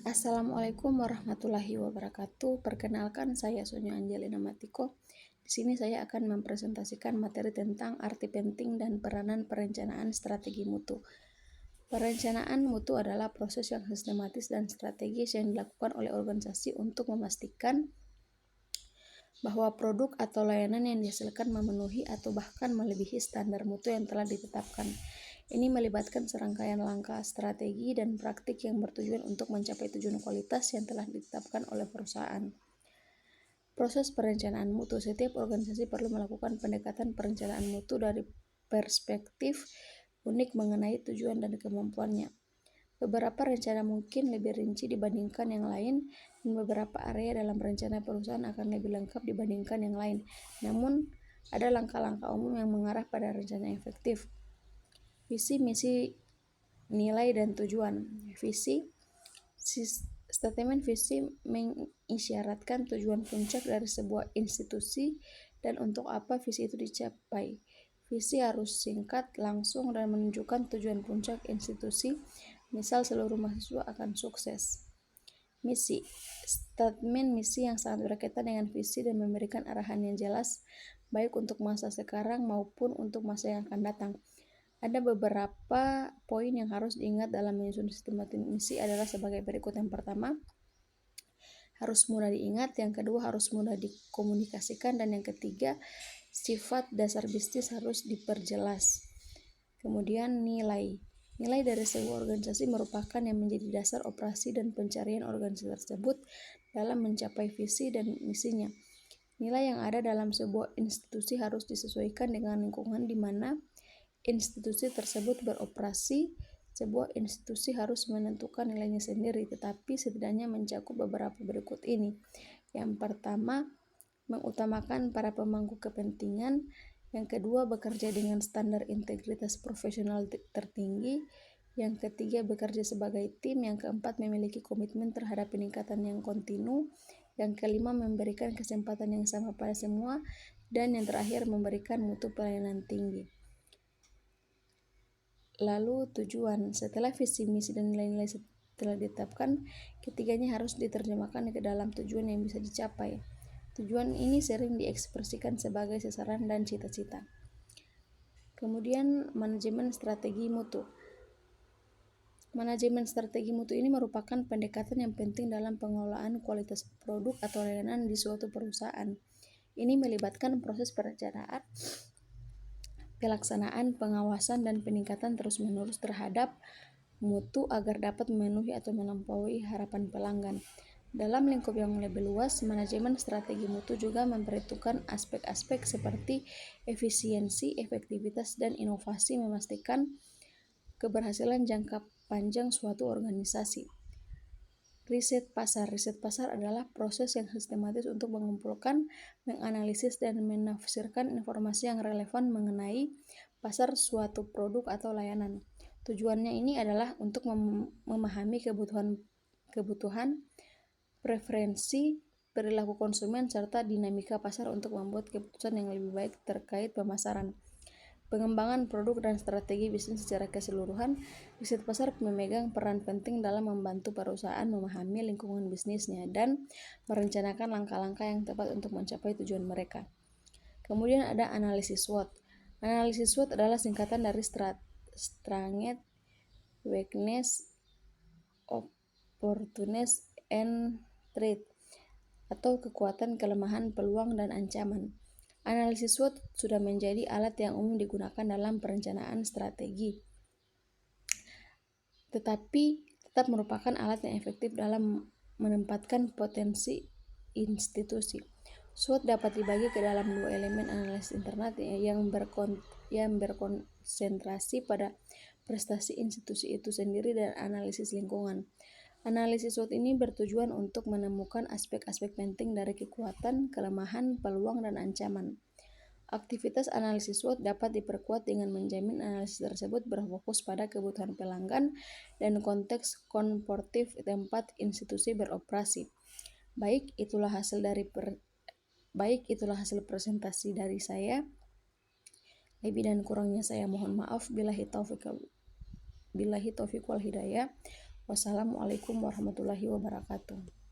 Assalamualaikum warahmatullahi wabarakatuh. Perkenalkan, saya Sonia Angelina Matiko. Di sini saya akan mempresentasikan materi tentang arti penting dan peranan perencanaan strategi mutu. Perencanaan mutu adalah proses yang sistematis dan strategis yang dilakukan oleh organisasi untuk memastikan bahwa produk atau layanan yang dihasilkan memenuhi atau bahkan melebihi standar mutu yang telah ditetapkan. Ini melibatkan serangkaian langkah, strategi, dan praktik yang bertujuan untuk mencapai tujuan kualitas yang telah ditetapkan oleh perusahaan. Proses perencanaan mutu. Setiap organisasi perlu melakukan pendekatan perencanaan mutu dari perspektif unik mengenai tujuan dan kemampuannya. Beberapa rencana mungkin lebih rinci dibandingkan yang lain, dan beberapa area dalam rencana perusahaan akan lebih lengkap dibandingkan yang lain. Namun, ada langkah-langkah umum yang mengarah pada rencana yang efektif. Visi, misi, nilai, dan tujuan. Statement visi mengisyaratkan tujuan puncak dari sebuah institusi dan untuk apa visi itu dicapai. Visi harus singkat, langsung, dan menunjukkan tujuan puncak institusi, misal seluruh mahasiswa akan sukses. Misi. Statement misi yang sangat berkaitan dengan visi dan memberikan arahan yang jelas, baik untuk masa sekarang maupun untuk masa yang akan datang. Ada beberapa poin yang harus diingat dalam menyusun statement misi adalah sebagai berikut. Yang pertama, harus mudah diingat, yang kedua harus mudah dikomunikasikan, dan yang ketiga, sifat dasar bisnis harus diperjelas. Kemudian nilai. Nilai dari sebuah organisasi merupakan yang menjadi dasar operasi dan pencarian organisasi tersebut dalam mencapai visi dan misinya. Nilai yang ada dalam sebuah institusi harus disesuaikan dengan lingkungan di mana institusi tersebut beroperasi. Sebuah institusi harus menentukan nilainya sendiri, tetapi setidaknya mencakup beberapa berikut ini. Yang pertama, mengutamakan para pemangku kepentingan. Yang kedua, bekerja dengan standar integritas profesional tertinggi. Yang ketiga, bekerja sebagai tim. Yang keempat, memiliki komitmen terhadap peningkatan yang kontinu. Yang kelima, memberikan kesempatan yang sama pada semua. Dan yang terakhir, memberikan mutu pelayanan tinggi. Lalu tujuan. Setelah visi, misi, dan nilai-nilai telah ditetapkan, ketiganya harus diterjemahkan ke dalam tujuan yang bisa dicapai. Tujuan ini sering diekspresikan sebagai sasaran dan cita-cita. Kemudian, manajemen strategi mutu. Manajemen strategi mutu ini merupakan pendekatan yang penting dalam pengelolaan kualitas produk atau layanan di suatu perusahaan. Ini melibatkan proses perencanaan, pelaksanaan, pengawasan, dan peningkatan terus-menerus terhadap mutu agar dapat memenuhi atau melampaui harapan pelanggan. Dalam lingkup yang lebih luas, manajemen strategi mutu juga memperhitungkan aspek-aspek seperti efisiensi, efektivitas, dan inovasi, memastikan keberhasilan jangka panjang suatu organisasi. Riset pasar. Riset pasar adalah proses yang sistematis untuk mengumpulkan, menganalisis, dan menafsirkan informasi yang relevan mengenai pasar suatu produk atau layanan. Tujuannya ini adalah untuk memahami kebutuhan, preferensi, perilaku konsumen, serta dinamika pasar untuk membuat keputusan yang lebih baik terkait pemasaran. Pengembangan produk dan strategi bisnis secara keseluruhan. Riset pasar memegang peran penting dalam membantu perusahaan memahami lingkungan bisnisnya dan merencanakan langkah-langkah yang tepat untuk mencapai tujuan mereka. Kemudian ada analisis SWOT. Analisis SWOT adalah singkatan dari Strength, Weakness, Opportunities, and Threat, atau kekuatan, kelemahan, peluang, dan ancaman. Analisis SWOT sudah menjadi alat yang umum digunakan dalam perencanaan strategi, tetapi tetap merupakan alat yang efektif dalam menempatkan potensi institusi. SWOT dapat dibagi ke dalam dua elemen: analisis internal yang berkonsentrasi pada prestasi institusi itu sendiri, dan analisis lingkungan. Analisis SWOT ini bertujuan untuk menemukan aspek-aspek penting dari kekuatan, kelemahan, peluang, dan ancaman. Aktivitas analisis SWOT dapat diperkuat dengan menjamin analisis tersebut berfokus pada kebutuhan pelanggan dan konteks korporatif tempat institusi beroperasi. Baik, itulah hasil presentasi dari saya. Lebih dan kurangnya saya mohon maaf. Billahi taufiq wal hidayah. Wassalamualaikum warahmatullahi wabarakatuh.